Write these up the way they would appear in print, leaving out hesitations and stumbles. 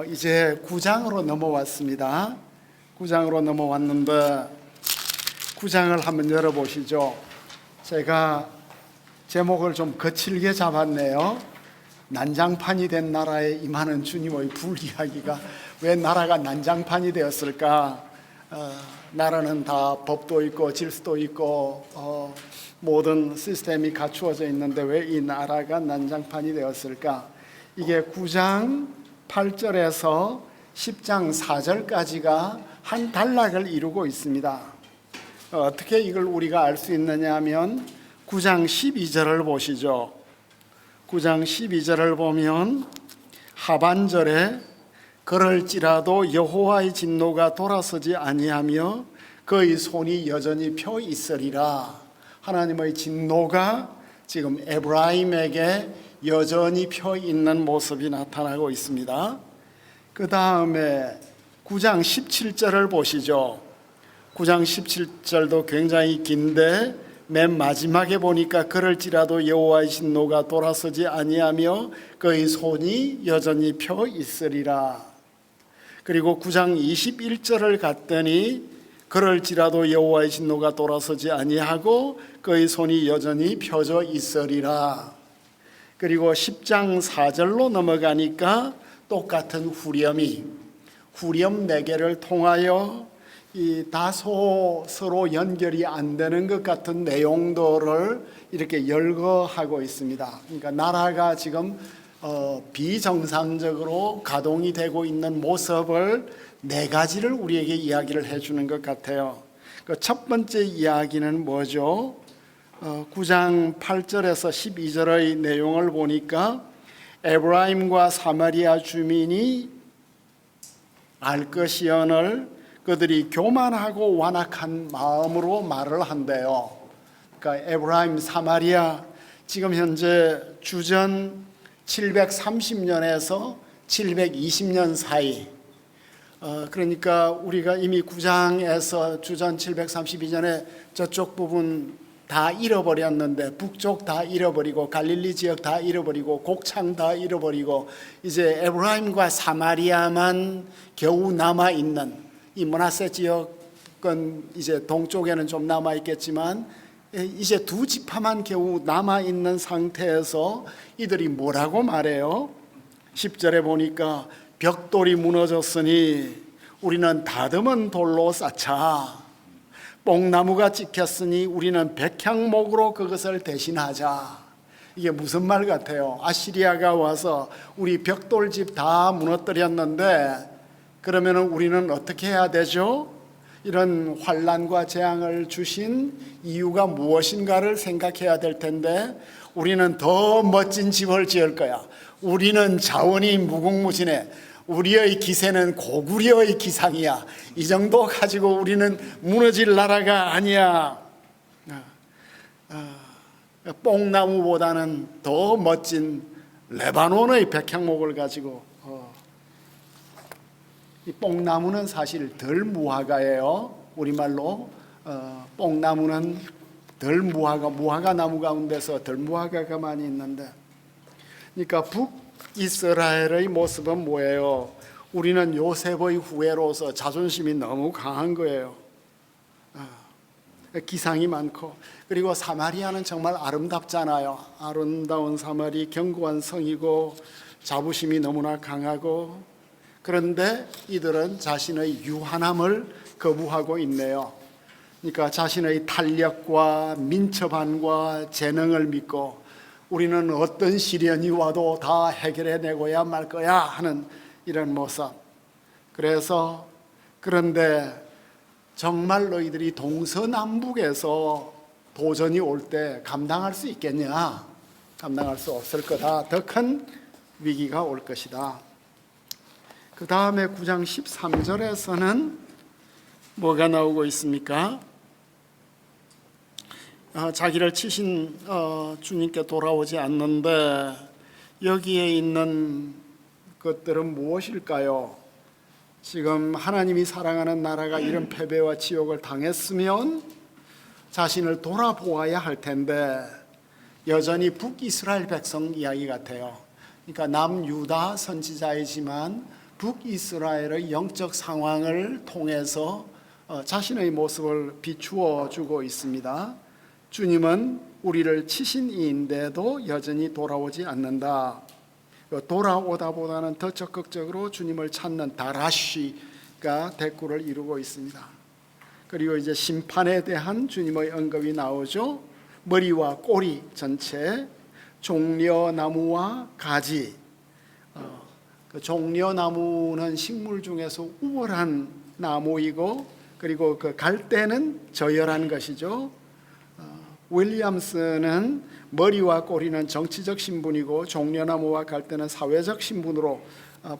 이제 9장으로 넘어왔습니다. 9장으로 넘어왔는데 9장을 한번 열어보시죠. 제가 제목을 좀 거칠게 잡았네요. 난장판이 된 나라에 임하는 주님의 불이야기가 왜 나라가 난장판이 되었을까? 나라는 다 법도 있고 질서도 있고 모든 시스템이 갖추어져 있는데 왜 이 나라가 난장판이 되었을까? 이게 9장 8절에서 10장 4절까지가 한 단락을 이루고 있습니다. 어떻게 이걸 우리가 알 수 있느냐 하면 9장 12절을 보시죠. 9장 12절을 보면 하반절에 그럴지라도 여호와의 진노가 돌아서지 아니하며 그의 손이 여전히 펴 있으리라. 하나님의 진노가 지금 에브라임에게 여전히 펴 있는 모습이 나타나고 있습니다. 그 다음에 9장 17절을 보시죠. 9장 17절도 굉장히 긴데 맨 마지막에 보니까 그럴지라도 여호와의 진노가 돌아서지 아니하며 그의 손이 여전히 펴 있으리라. 그리고 9장 21절을 갔더니 그럴지라도 여호와의 진노가 돌아서지 아니하고 그의 손이 여전히 펴져 있으리라. 그리고 10장 4절로 넘어가니까 똑같은 후렴이 후렴 4개를 통하여 이 다소 서로 연결이 안 되는 것 같은 내용들을 이렇게 열거하고 있습니다. 그러니까 나라가 지금 비정상적으로 가동이 되고 있는 모습을 4가지를 우리에게 이야기를 해주는 것 같아요. 그 첫 번째 이야기는 뭐죠? 9장 8절에서 12절의 내용을 보니까 에브라임과 사마리아 주민이 알 것이언을 그들이 교만하고 완악한 마음으로 말을 한대요. 그러니까 에브라임, 사마리아 지금 현재 주전 730년에서 720년 사이, 그러니까 우리가 이미 9장에서 주전 732년에 저쪽 부분 다 잃어버렸는데 북쪽 다 잃어버리고 갈릴리 지역 다 잃어버리고 곡창 다 잃어버리고 이제 에브라임과 사마리아만 겨우 남아있는 이 므낫세 지역은 이제 동쪽에는 좀 남아있겠지만 이제 2지파만 겨우 남아있는 상태에서 이들이 뭐라고 말해요? 10절에 보니까 벽돌이 무너졌으니 우리는 다듬은 돌로 쌓자. 뽕나무가 찍혔으니 우리는 백향목으로 그것을 대신하자. 이게 무슨 말 같아요? 아시리아가 와서 우리 벽돌집 다 무너뜨렸는데 그러면 우리는 어떻게 해야 되죠? 이런 환난과 재앙을 주신 이유가 무엇인가를 생각해야 될 텐데 우리는 더 멋진 집을 지을 거야. 우리는 자원이 무궁무진해. 우리의 기세는 고구려의 기상이야. 이 정도 가지고 우리는 무너질 나라가 아니야. 뽕나무보다는 더 멋진 레바논의 백향목을 가지고 이 뽕나무는 사실 덜 무화과예요. 우리말로 뽕나무는 덜 무화과, 무화과 나무 가운데서 덜 무화과가 많이 있는데, 그러니까 북이스라엘의 모습은 뭐예요? 우리는 요셉의 후예로서 자존심이 너무 강한 거예요. 기상이 많고, 그리고 사마리아는 정말 아름답잖아요. 아름다운 사마리, 견고한 성이고 자부심이 너무나 강하고, 그런데 이들은 자신의 유한함을 거부하고 있네요. 그러니까 자신의 탄력과 민첩함과 재능을 믿고 우리는 어떤 시련이 와도 다 해결해내고야 말 거야 하는 이런 모습. 그래서 그런데 정말 너희들이 동서남북에서 도전이 올 때 감당할 수 있겠냐? 감당할 수 없을 거다. 더 큰 위기가 올 것이다. 그 다음에 9장 13절에서는 뭐가 나오고 있습니까? 자기를 치신 주님께 돌아오지 않는데 여기에 있는 것들은 무엇일까요? 지금 하나님이 사랑하는 나라가 이런 패배와 지옥을 당했으면 자신을 돌아보아야 할 텐데 여전히 북이스라엘 백성 이야기 같아요. 그러니까 남유다 선지자이지만 북이스라엘의 영적 상황을 통해서 자신의 모습을 비추어 주고 있습니다. 주님은 우리를 치신 이인데도 여전히 돌아오지 않는다. 돌아오다보다는 더 적극적으로 주님을 찾는 다라쉬가 대꾸를 이루고 있습니다. 그리고 이제 심판에 대한 주님의 언급이 나오죠. 머리와 꼬리 전체, 종려나무와 가지. 그 종려나무는 식물 중에서 우월한 나무이고, 그리고 그 갈대는 저열한 것이죠. 윌리엄스는 머리와 꼬리는 정치적 신분이고 종려나무와 갈대는 사회적 신분으로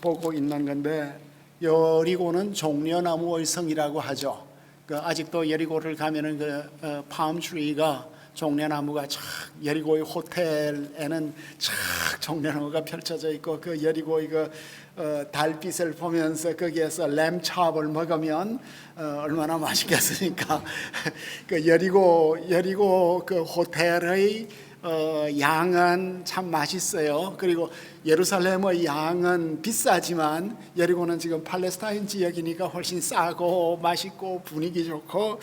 보고 있는 건데, 여리고는 종려나무의 성이라고 하죠. 아직도 여리고를 가면은 팜트리가 종려나무가 쫙, 여리고의 호텔에는 쫙 종려나무가 펼쳐져 있고, 그 여리고의 달빛을 보면서 거기에서 램찹을 먹으면 얼마나 맛있겠습니까? 그 여리고 그 호텔의 양은 참 맛있어요. 그리고 예루살렘의 양은 비싸지만 여리고는 지금 팔레스타인 지역이니까 훨씬 싸고 맛있고 분위기 좋고,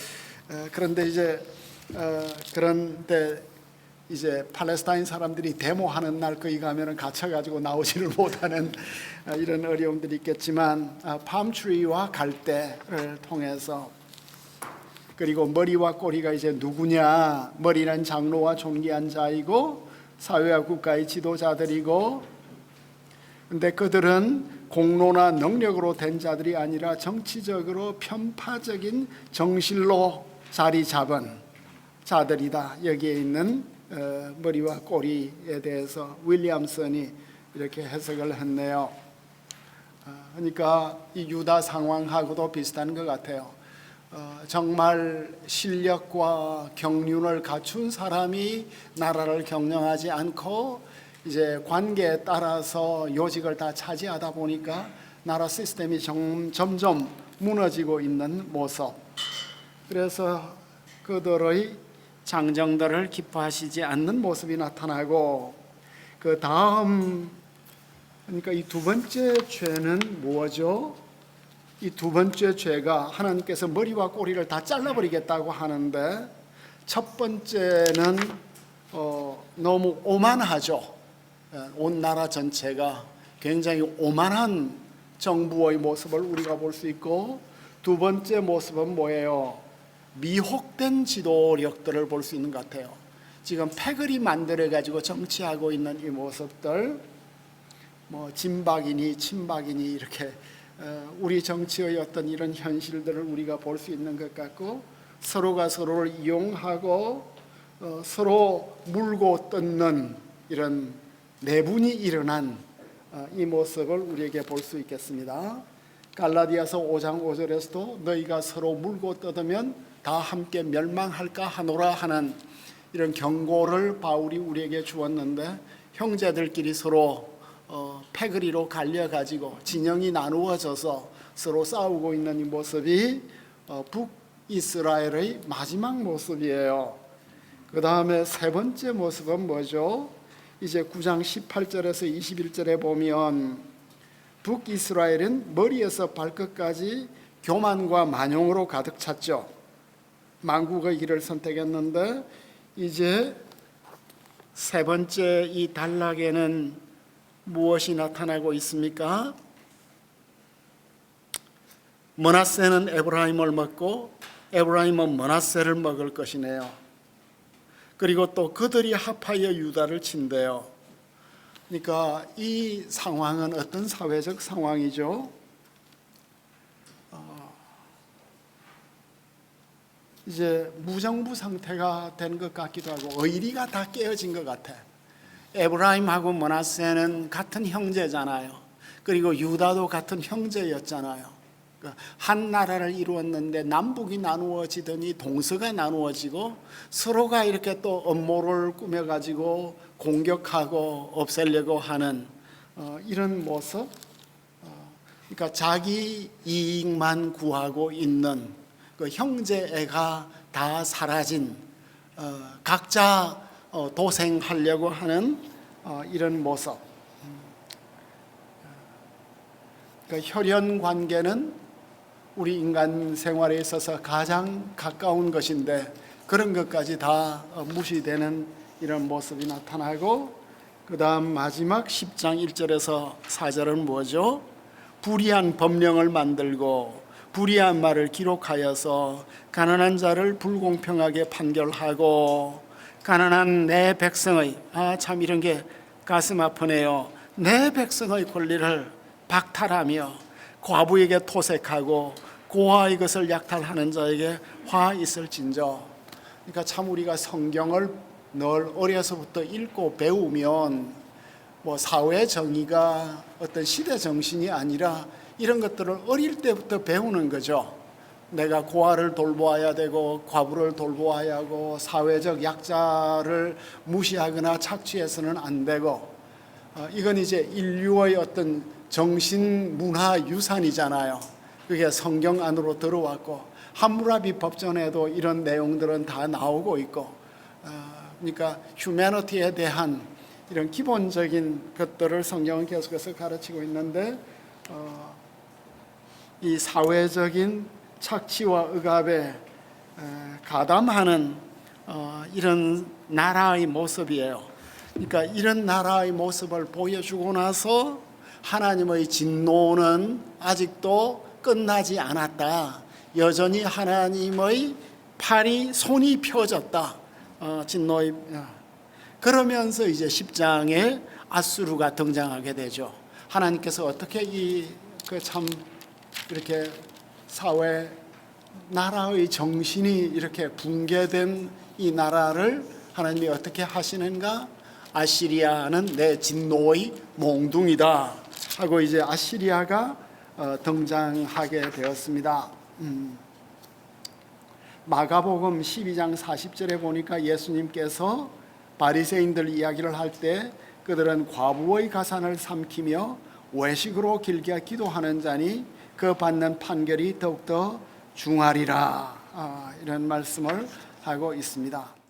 그런데 이제 팔레스타인 사람들이 데모하는 날 거기 가면은 갇혀가지고 나오지를 못하는 이런 어려움들이 있겠지만, 팜트리와 갈대를 통해서, 그리고 머리와 꼬리가 이제 누구냐? 머리는 장로와 존귀한 자이고 사회와 국가의 지도자들이고, 근데 그들은 공로나 능력으로 된 자들이 아니라 정치적으로 편파적인 정실로 자리 잡은 자들이다. 여기에 있는 머리와 꼬리에 대해서 윌리엄슨이 이렇게 해석을 했네요. 그러니까 이 유다 상황하고도 비슷한 것 같아요. 정말 실력과 경륜을 갖춘 사람이 나라를 경영하지 않고 이제 관계에 따라서 요직을 다 차지하다 보니까 나라 시스템이 점점 무너지고 있는 모습. 그래서 그들의 장정들을 기뻐하시지 않는 모습이 나타나고, 그 다음, 그러니까 이 두 번째 죄는 뭐죠? 이 두 번째 죄가 하나님께서 머리와 꼬리를 다 잘라버리겠다고 하는데, 첫 번째는 너무 오만하죠. 온 나라 전체가 굉장히 오만한 정부의 모습을 우리가 볼 수 있고, 두 번째 모습은 뭐예요? 미혹된 지도력들을 볼 수 있는 것 같아요. 지금 패거리 만들어가지고 정치하고 있는 이 모습들, 뭐 진박이니 친박이니 이렇게 우리 정치의 어떤 이런 현실들을 우리가 볼 수 있는 것 같고, 서로가 서로를 이용하고 서로 물고 뜯는 이런 내분이 일어난 이 모습을 우리에게 볼 수 있겠습니다. 갈라디아서 5장 5절에서도 너희가 서로 물고 뜯으면 다 함께 멸망할까 하노라 하는 이런 경고를 바울이 우리에게 주었는데, 형제들끼리 서로 패거리로 갈려가지고 진영이 나누어져서 서로 싸우고 있는 이 모습이 북이스라엘의 마지막 모습이에요. 그 다음에 세 번째 모습은 뭐죠? 이제 9장 18절에서 21절에 보면 북이스라엘은 머리에서 발끝까지 교만과 만용으로 가득 찼죠. 만국의 길을 선택했는데, 이제 세 번째 이 단락에는 무엇이 나타나고 있습니까? 므낫세는 에브라임을 먹고 에브라임은 므낫세를 먹을 것이네요. 그리고 또 그들이 합하여 유다를 친대요. 그러니까 이 상황은 어떤 사회적 상황이죠? 이제 무정부 상태가 된 것 같기도 하고, 의리가 다 깨어진 것 같아. 에브라임하고 므낫세는 같은 형제잖아요. 그리고 유다도 같은 형제였잖아요. 한 나라를 이루었는데 남북이 나누어지더니 동서가 나누어지고, 서로가 이렇게 또 음모를 꾸며가지고 공격하고 없애려고 하는 이런 모습. 그러니까 자기 이익만 구하고 있는 그 형제애가 다 사라진, 각자 도생하려고 하는 이런 모습. 그 혈연 관계는 우리 인간 생활에 있어서 가장 가까운 것인데 그런 것까지 다 무시되는 이런 모습이 나타나고, 그 다음 마지막 10장 1절에서 4절은 뭐죠? 불의한 법령을 만들고 불의한 말을 기록하여서 가난한 자를 불공평하게 판결하고, 가난한 내 백성의, 참 이런 게 가슴 아프네요. 내 백성의 권리를 박탈하며 과부에게 토색하고 고아의 것을 약탈하는 자에게 화 있을진저. 그러니까 참 우리가 성경을 늘 어려서부터 읽고 배우면 뭐 사회 정의가 어떤 시대 정신이 아니라 이런 것들을 어릴 때부터 배우는 거죠. 내가 고아를 돌보아야 되고 과부를 돌보아야 하고 사회적 약자를 무시하거나 착취해서는 안 되고, 이건 이제 인류의 어떤 정신 문화 유산이잖아요. 그게 성경 안으로 들어왔고 함무라비 법전에도 이런 내용들은 다 나오고 있고, 그러니까 휴머니티에 대한 이런 기본적인 것들을 성경은 계속해서 가르치고 있는데, 이 사회적인 착취와 억압에 가담하는 이런 나라의 모습이에요. 그러니까 이런 나라의 모습을 보여주고 나서 하나님의 진노는 아직도 끝나지 않았다. 여전히 하나님의 손이 펴졌다. 진노의 그러면서 이제 10장에 아수르가 등장하게 되죠. 하나님께서 어떻게 참 이렇게 사회 나라의 정신이 이렇게 붕괴된 이 나라를 하나님이 어떻게 하시는가? 아시리아는 내 진노의 몽둥이다 하고 이제 아시리아가 등장하게 되었습니다. 마가복음 12장 40절에 보니까 예수님께서 바리새인들 이야기를 할 때 그들은 과부의 가산을 삼키며 외식으로 길게 기도하는 자니 그 받는 판결이 더욱더 중하리라, 이런 말씀을 하고 있습니다.